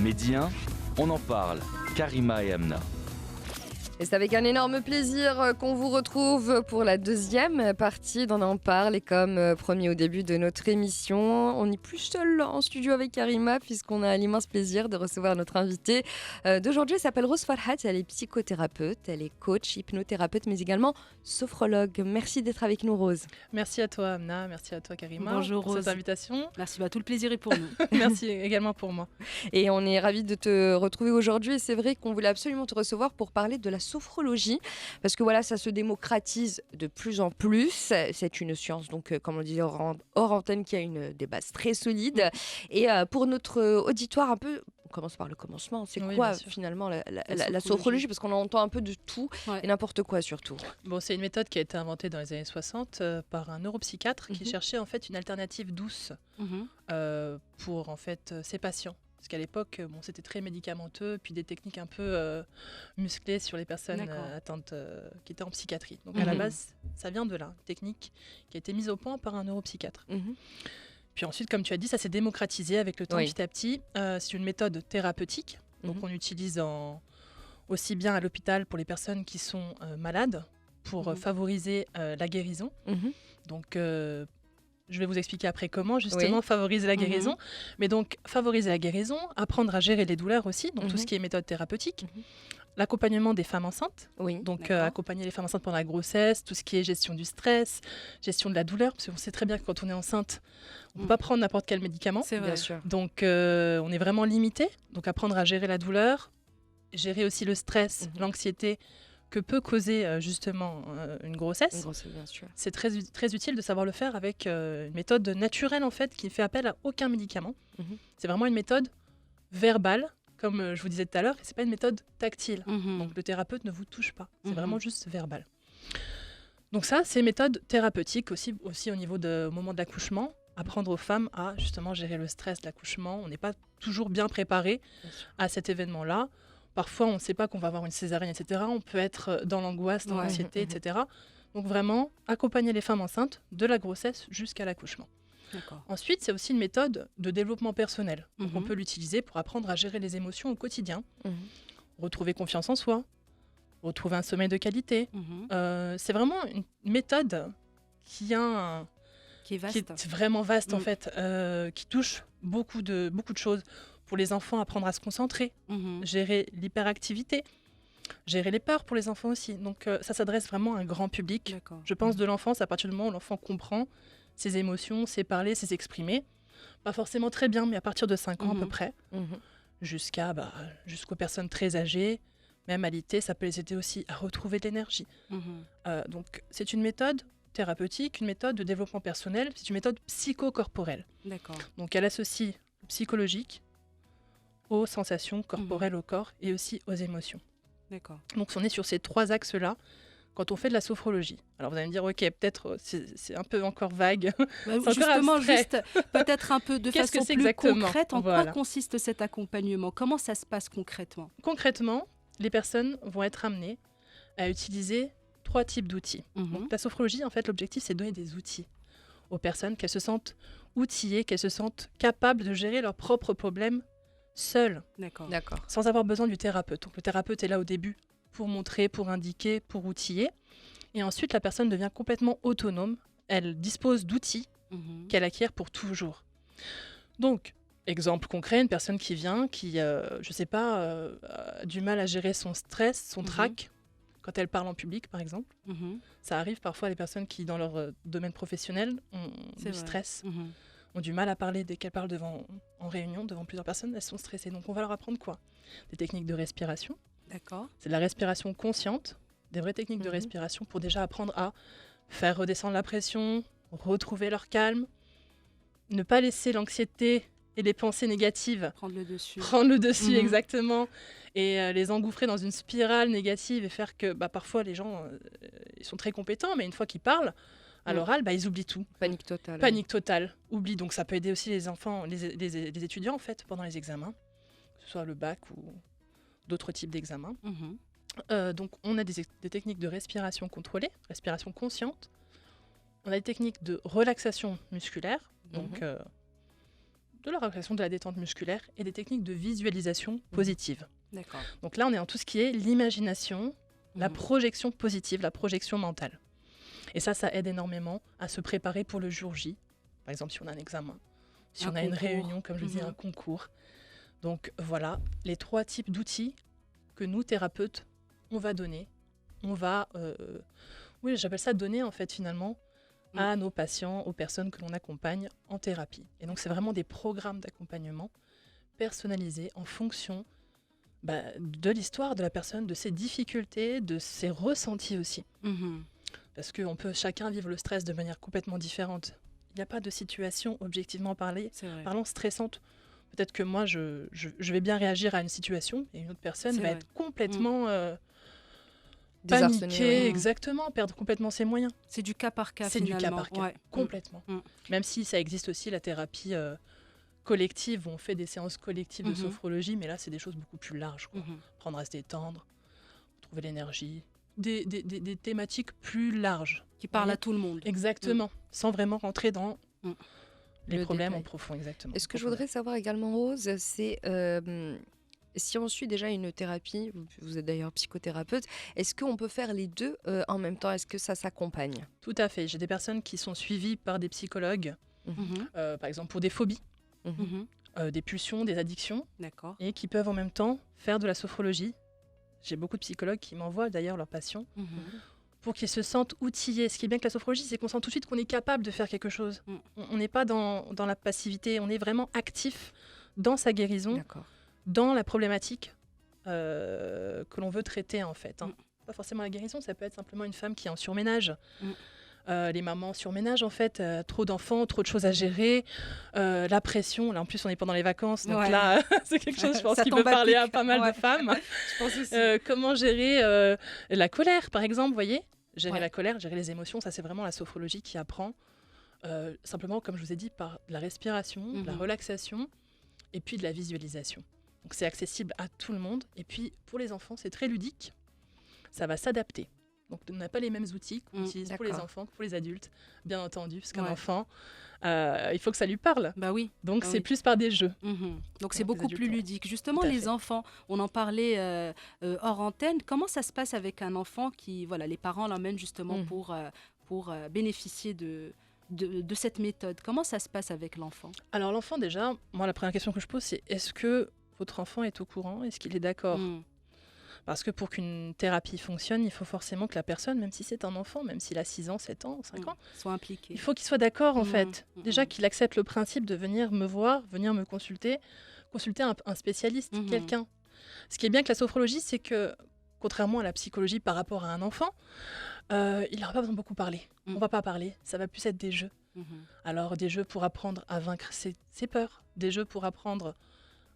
Médien, on en parle. Karima et Amna. Et c'est avec un énorme plaisir qu'on vous retrouve pour la deuxième partie d'On en parle. Et comme promis au début de notre émission, on n'est plus seul en studio avec Karima puisqu'on a l'immense plaisir de recevoir notre invitée d'aujourd'hui. Elle s'appelle Rose Farhat, elle est psychothérapeute, elle est coach, hypnothérapeute mais également sophrologue. Merci d'être avec nous Rose. Merci à toi Amna, merci à toi Karima. Bonjour pour Rose. cette invitation. Merci, tout le plaisir est pour nous. Merci également pour moi. Et on est ravis de te retrouver aujourd'hui et c'est vrai qu'on voulait absolument te recevoir pour parler de la sophrologie, parce que voilà, ça se démocratise de plus en plus. C'est une science, donc comme on disait hors antenne, qui a des bases très solides. Et pour notre auditoire, un peu, on commence par le commencement. C'est quoi finalement la sophrologie? Parce qu'on entend un peu de tout et n'importe quoi surtout. Bon, c'est une méthode qui a été inventée dans les années 60 par un neuropsychiatre qui cherchait en fait une alternative douce pour en fait ses patients. Parce qu'à l'époque, c'était très médicamenteux, puis des techniques un peu musclées sur les personnes atteintes qui étaient en psychiatrie. Donc à la base, ça vient de là, une technique qui a été mise au point par un neuropsychiatre. Puis ensuite, comme tu as dit, ça s'est démocratisé avec le temps petit à petit. C'est une méthode thérapeutique, donc on utilise aussi bien à l'hôpital pour les personnes qui sont malades, pour favoriser la guérison. Donc je vais vous expliquer après comment justement favoriser la guérison. Mais donc favoriser la guérison, apprendre à gérer les douleurs aussi, donc tout ce qui est méthode thérapeutique. L'accompagnement des femmes enceintes, donc accompagner les femmes enceintes pendant la grossesse, tout ce qui est gestion du stress, gestion de la douleur, parce qu'on sait très bien que quand on est enceinte, on ne peut pas prendre n'importe quel médicament. C'est vrai. Bien sûr. Donc on est vraiment limité, donc apprendre à gérer la douleur, gérer aussi le stress, l'anxiété, que peut causer justement une grossesse. Bien sûr. C'est très utile de savoir le faire avec une méthode naturelle en fait qui ne fait appel à aucun médicament. C'est vraiment une méthode verbale, comme je vous disais tout à l'heure, et c'est pas une méthode tactile. Donc le thérapeute ne vous touche pas, c'est vraiment juste verbal. Donc ça, c'est une méthode thérapeutique aussi au niveau au moment de l'accouchement. Apprendre aux femmes à justement gérer le stress de l'accouchement. On n'est pas toujours bien préparé à cet événement-là. Parfois, on ne sait pas qu'on va avoir une césarienne, etc. On peut être dans l'angoisse, dans l'anxiété, etc. Donc vraiment, accompagner les femmes enceintes de la grossesse jusqu'à l'accouchement. Ensuite, c'est aussi une méthode de développement personnel. Donc, on peut l'utiliser pour apprendre à gérer les émotions au quotidien, retrouver confiance en soi, retrouver un sommeil de qualité. C'est vraiment une méthode qui est vraiment vaste en fait, qui touche beaucoup de choses. Pour les enfants, apprendre à se concentrer, gérer l'hyperactivité, gérer les peurs pour les enfants aussi. Donc ça s'adresse vraiment à un grand public. Je pense de l'enfance, à partir du moment où l'enfant comprend ses émotions, sait parler, sait s'exprimer. Pas forcément très bien, mais à partir de 5 ans à peu près, jusqu'aux personnes très âgées, même alité, ça peut les aider aussi à retrouver de l'énergie. Donc c'est une méthode thérapeutique, une méthode de développement personnel, c'est une méthode psychocorporelle. Donc elle associe le psychologique aux sensations corporelles au corps et aussi aux émotions. Donc on est sur ces 3 axes-là quand on fait de la sophrologie. Alors vous allez me dire, ok, peut-être c'est un peu encore vague. Justement, juste peut-être un peu de façon plus concrète, en quoi consiste cet accompagnement? Comment ça se passe concrètement? Concrètement, les personnes vont être amenées à utiliser 3 types d'outils. Donc la sophrologie, en fait, l'objectif, c'est de donner des outils aux personnes, qu'elles se sentent outillées, qu'elles se sentent capables de gérer leurs propres problèmes seul, sans avoir besoin du thérapeute. Donc le thérapeute est là au début pour montrer, pour indiquer, pour outiller. Et ensuite, la personne devient complètement autonome. Elle dispose d'outils qu'elle acquiert pour toujours. Donc, exemple concret, une personne qui vient, qui, a du mal à gérer son stress, son trac, quand elle parle en public, par exemple. Ça arrive parfois à des personnes qui, dans leur domaine professionnel, ont du stress. Ont du mal à parler dès qu'elles parlent en réunion, devant plusieurs personnes, elles sont stressées. Donc on va leur apprendre quoi? Des techniques de respiration. C'est de la respiration consciente, des vraies techniques de respiration pour déjà apprendre à faire redescendre la pression, retrouver leur calme, ne pas laisser l'anxiété et les pensées négatives prendre le dessus. Exactement, et les engouffrer dans une spirale négative et faire que parfois les gens ils sont très compétents, mais une fois qu'ils parlent à l'oral, ils oublient tout. Panique totale. Panique totale. Oublie. Donc ça peut aider aussi les enfants, les étudiants en fait, pendant les examens, que ce soit le bac ou d'autres types d'examens. Donc on a des techniques de respiration contrôlée, respiration consciente. On a des techniques de relaxation musculaire, donc de la relaxation, de la détente musculaire et des techniques de visualisation positive. D'accord. Donc là, on est dans tout ce qui est l'imagination, la projection positive, la projection mentale. Et ça aide énormément à se préparer pour le jour J. Par exemple, si on a un examen, si on a une réunion, comme je disais, un concours. Donc voilà, les 3 types d'outils que nous, thérapeutes, on va donner. On va, oui, j'appelle ça donner en fait finalement à nos patients, aux personnes que l'on accompagne en thérapie. Et donc c'est vraiment des programmes d'accompagnement personnalisés en fonction de l'histoire de la personne, de ses difficultés, de ses ressentis aussi. Parce qu'on peut chacun vivre le stress de manière complètement différente. Il n'y a pas de situation objectivement parlant stressante. Peut-être que moi, je vais bien réagir à une situation et une autre personne va être complètement paniquée, exactement, perdre complètement ses moyens. C'est du cas par cas, C'est du cas par cas, complètement. Même si ça existe aussi la thérapie collective, où on fait des séances collectives de sophrologie, mais là, c'est des choses beaucoup plus larges. Apprendre à se détendre, trouver l'énergie, des thématiques plus larges. Qui parlent à tout le monde. Exactement, sans vraiment rentrer dans les problèmes en profond, exactement. Et ce que je voudrais savoir également, Rose, c'est si on suit déjà une thérapie, vous êtes d'ailleurs psychothérapeute, est-ce qu'on peut faire les deux en même temps? Est-ce que ça s'accompagne? Tout à fait. J'ai des personnes qui sont suivies par des psychologues, par exemple pour des phobies, des pulsions, des addictions, et qui peuvent en même temps faire de la sophrologie. J'ai beaucoup de psychologues qui m'envoient d'ailleurs leurs patients pour qu'ils se sentent outillés. Ce qui est bien avec la sophrologie, c'est qu'on sent tout de suite qu'on est capable de faire quelque chose. On n'est pas dans la passivité, on est vraiment actif dans sa guérison, dans la problématique que l'on veut traiter en fait. Pas forcément la guérison, ça peut être simplement une femme qui est en surménage. Les mamans surménagent en fait, trop d'enfants, trop de choses à gérer, la pression. Là en plus on est pendant les vacances, donc là c'est quelque chose je pense qui peut parler à pas mal de femmes. Je pense aussi. Comment gérer la colère par exemple, vous voyez, gérer la colère, gérer les émotions, ça c'est vraiment la sophrologie qui apprend simplement comme je vous ai dit par de la respiration, de la relaxation et puis de la visualisation. Donc c'est accessible à tout le monde et puis pour les enfants c'est très ludique, ça va s'adapter. Donc, on n'a pas les mêmes outils qu'on utilise pour les enfants que pour les adultes, bien entendu, parce qu'un enfant, il faut que ça lui parle. Bah oui. Donc, c'est plus par des jeux. Donc, c'est beaucoup plus ludique. Justement, les enfants, on en parlait hors antenne. Comment ça se passe avec un enfant qui, voilà, les parents l'emmènent justement pour bénéficier de cette méthode? Comment ça se passe avec l'enfant? Alors, l'enfant, déjà, moi, la première question que je pose, c'est est-ce que votre enfant est au courant? Est-ce qu'il est d'accord? Parce que pour qu'une thérapie fonctionne, il faut forcément que la personne, même si c'est un enfant, même s'il a 6 ans, 7 ans, 5 ans, soit impliqué. Il faut qu'il soit d'accord en fait. Déjà qu'il accepte le principe de venir me voir, venir me consulter un spécialiste, quelqu'un. Ce qui est bien avec la sophrologie, c'est que, contrairement à la psychologie par rapport à un enfant, il n'aura pas besoin de beaucoup parler. On ne va pas parler, ça va plus être des jeux. Alors des jeux pour apprendre à vaincre ses peurs, des jeux pour apprendre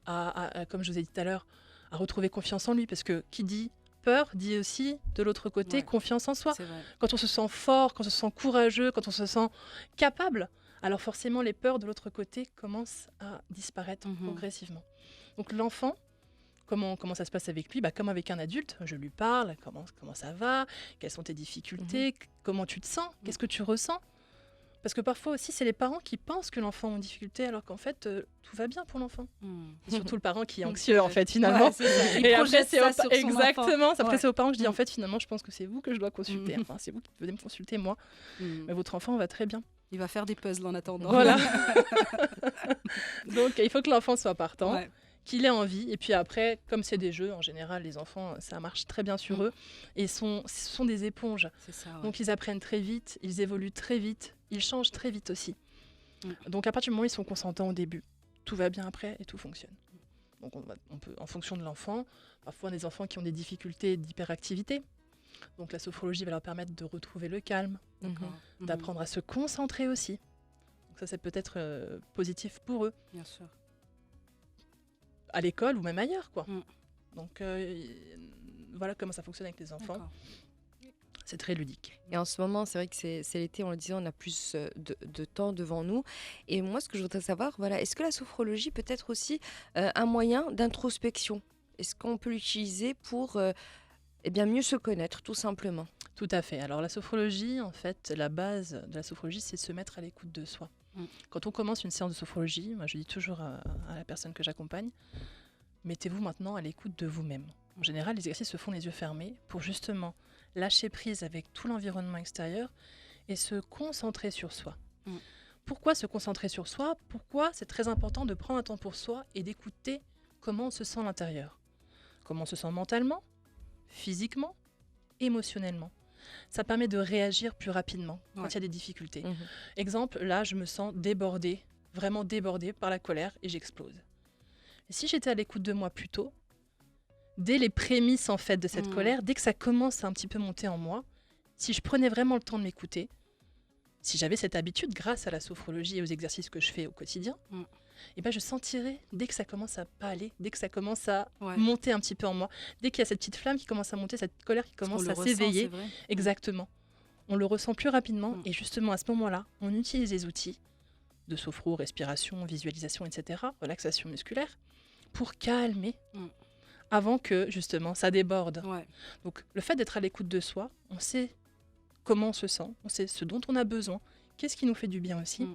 à, comme je vous ai dit tout à l'heure, à retrouver confiance en lui, parce que qui dit peur dit aussi de l'autre côté confiance en soi. Quand on se sent fort, quand on se sent courageux, quand on se sent capable, alors forcément les peurs de l'autre côté commencent à disparaître progressivement. Donc l'enfant, comment ça se passe avec lui? Comme avec un adulte, je lui parle, comment ça va, quelles sont tes difficultés, comment tu te sens, qu'est-ce que tu ressens? Parce que parfois aussi, c'est les parents qui pensent que l'enfant a une difficulté, alors qu'en fait, tout va bien pour l'enfant. C'est surtout le parent qui est anxieux, en fait, finalement. Et après, c'est exactement. Après, c'est aux parents que je dis, en fait, finalement, je pense que c'est vous que je dois consulter. Enfin, c'est vous qui venez me consulter, moi. Mais votre enfant va très bien. Il va faire des puzzles en attendant. Voilà. Donc, il faut que l'enfant soit partant. Qu'il ait envie. Et puis après, comme c'est des jeux, en général, les enfants, ça marche très bien sur eux. Et ce sont des éponges. Donc, ils apprennent très vite, ils évoluent très vite, ils changent très vite aussi. Donc, à partir du moment où ils sont consentants au début, tout va bien après et tout fonctionne. Donc, on peut, en fonction de l'enfant, parfois, on a des enfants qui ont des difficultés d'hyperactivité. Donc, la sophrologie va leur permettre de retrouver le calme, d'apprendre à se concentrer aussi. Donc, ça peut être positif pour eux. Bien sûr. À l'école ou même ailleurs, quoi. Donc, voilà comment ça fonctionne avec les enfants. C'est très ludique. Et en ce moment, c'est vrai que c'est l'été, on le disait, on a plus de temps devant nous. Et moi, ce que je voudrais savoir, voilà, est-ce que la sophrologie peut être aussi un moyen d'introspection? Est-ce qu'on peut l'utiliser pour mieux se connaître, tout simplement? Tout à fait. Alors la sophrologie, en fait, la base de la sophrologie, c'est se mettre à l'écoute de soi. Quand on commence une séance de sophrologie, moi je dis toujours à la personne que j'accompagne, mettez-vous maintenant à l'écoute de vous-même. En général, les exercices se font les yeux fermés pour justement lâcher prise avec tout l'environnement extérieur et se concentrer sur soi. Pourquoi se concentrer sur soi ? Pourquoi c'est très important de prendre un temps pour soi et d'écouter comment on se sent à l'intérieur ? Comment on se sent mentalement, physiquement, émotionnellement. Ça permet de réagir plus rapidement quand il y a des difficultés. Exemple, là, je me sens débordée, vraiment débordée par la colère et j'explose. Et si j'étais à l'écoute de moi plus tôt, dès les prémices en fait de cette colère, dès que ça commence à un petit peu monter en moi, si je prenais vraiment le temps de m'écouter, si j'avais cette habitude grâce à la sophrologie et aux exercices que je fais au quotidien, et ben je sentirais dès que ça commence à pas aller, dès que ça commence à monter un petit peu en moi, dès qu'il y a cette petite flamme qui commence à monter, cette colère qui commence à s'éveiller, exactement, on le ressent plus rapidement et justement à ce moment-là, on utilise les outils de sophro, respiration, visualisation, etc., relaxation musculaire, pour calmer avant que justement ça déborde. Donc le fait d'être à l'écoute de soi, on sait comment on se sent, on sait ce dont on a besoin, qu'est-ce qui nous fait du bien aussi,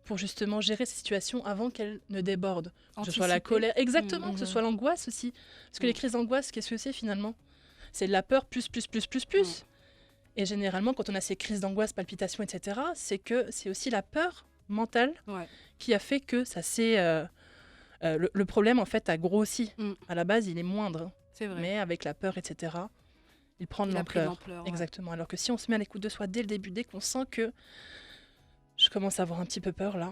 pour justement gérer ces situations avant qu'elles ne débordent. Que ce soit la colère, exactement, que ce soit l'angoisse aussi. Parce que les crises d'angoisse, qu'est-ce que c'est finalement ? C'est de la peur plus. Et généralement, quand on a ces crises d'angoisse, palpitations, etc., c'est que c'est aussi la peur mentale qui a fait que ça s'est... le problème, en fait, a grossi. À la base, il est moindre. C'est vrai. Mais avec la peur, etc., il prend de l'ampleur. Exactement. Alors que si on se met à l'écoute de soi dès le début, dès qu'on sent que je commence à avoir un petit peu peur là,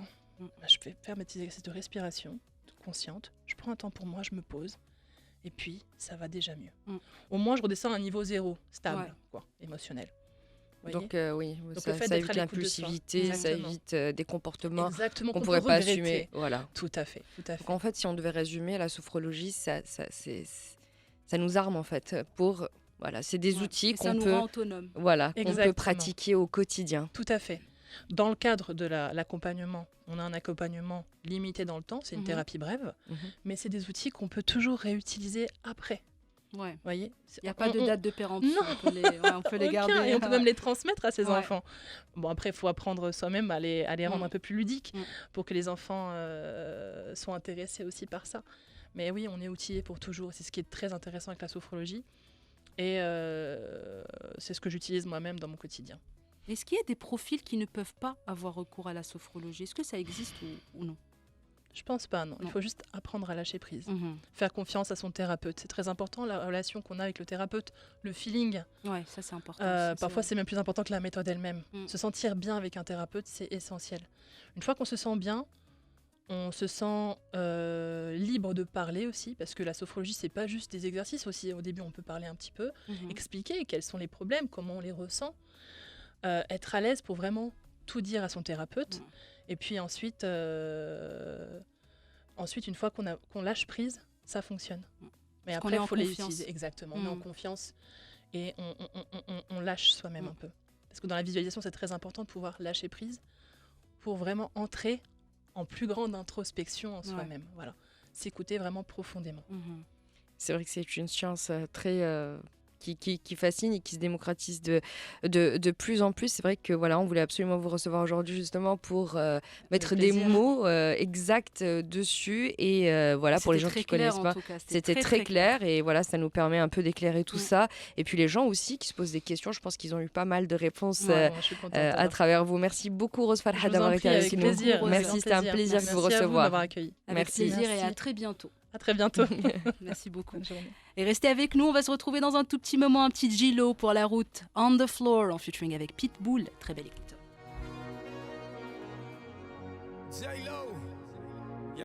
je vais faire mes petits exercices de respiration consciente, je prends un temps pour moi, je me pose, et puis ça va déjà mieux. Au moins, je redescends à un niveau 0, stable, émotionnel. Donc oui, donc ça évite l'impulsivité, ça évite des comportements qu'on ne pourrait pas assumer. Voilà. Tout à fait. Donc en fait, si on devait résumer, la sophrologie, ça nous arme en fait pour... Voilà, c'est des outils qu'on peut, qu'on peut pratiquer au quotidien. Tout à fait. Dans le cadre de l'accompagnement, on a un accompagnement limité dans le temps, c'est une thérapie brève, mais c'est des outils qu'on peut toujours réutiliser après. Voyez, il n'y a pas de date de péremption. On peut les garder. Et on peut même les transmettre à ses enfants. Bon, après, il faut apprendre soi-même à les rendre un peu plus ludiques pour que les enfants soient intéressés aussi par ça. Mais oui, on est outillé pour toujours. C'est ce qui est très intéressant avec la sophrologie. Et c'est ce que j'utilise moi-même dans mon quotidien. Est-ce qu'il y a des profils qui ne peuvent pas avoir recours à la sophrologie ? Est-ce que ça existe ou non ? Je pense pas, non. Il faut juste apprendre à lâcher prise. Faire confiance à son thérapeute. C'est très important, la relation qu'on a avec le thérapeute, le feeling. Ouais, ça c'est important. Parfois, c'est même plus important que la méthode elle-même. Se sentir bien avec un thérapeute, c'est essentiel. Une fois qu'on se sent bien, on se sent libre de parler aussi, parce que la sophrologie, c'est pas juste des exercices aussi. Au début, on peut parler un petit peu, expliquer quels sont les problèmes, comment on les ressent, être à l'aise pour vraiment tout dire à son thérapeute. Et puis ensuite, une fois qu'on lâche prise, ça fonctionne. Mais après, il faut les utiliser. Exactement, on est en confiance et on lâche soi-même un peu. Parce que dans la visualisation, c'est très important de pouvoir lâcher prise pour vraiment entrer en plus grande introspection en soi-même. Voilà. S'écouter vraiment profondément. C'est vrai que c'est une science très... Qui fascine et qui se démocratise de plus en plus. C'est vrai que voilà, on voulait absolument vous recevoir aujourd'hui justement pour mettre des mots exacts dessus et voilà, pour les gens qui ne connaissent pas, c'était très clair et voilà, ça nous permet un peu d'éclairer tout ça. Et puis les gens aussi qui se posent des questions, je pense qu'ils ont eu pas mal de réponses à travers vous. Merci beaucoup Rose Farha d'avoir été avec nous. Merci, c'était un plaisir de vous recevoir. Avec plaisir et à très bientôt. À très bientôt. Merci beaucoup. Et restez avec nous, on va se retrouver dans un tout petit moment, un petit J-Lo pour la route On the Floor en featuring avec Pitbull. Très belle écoute. J-Lo.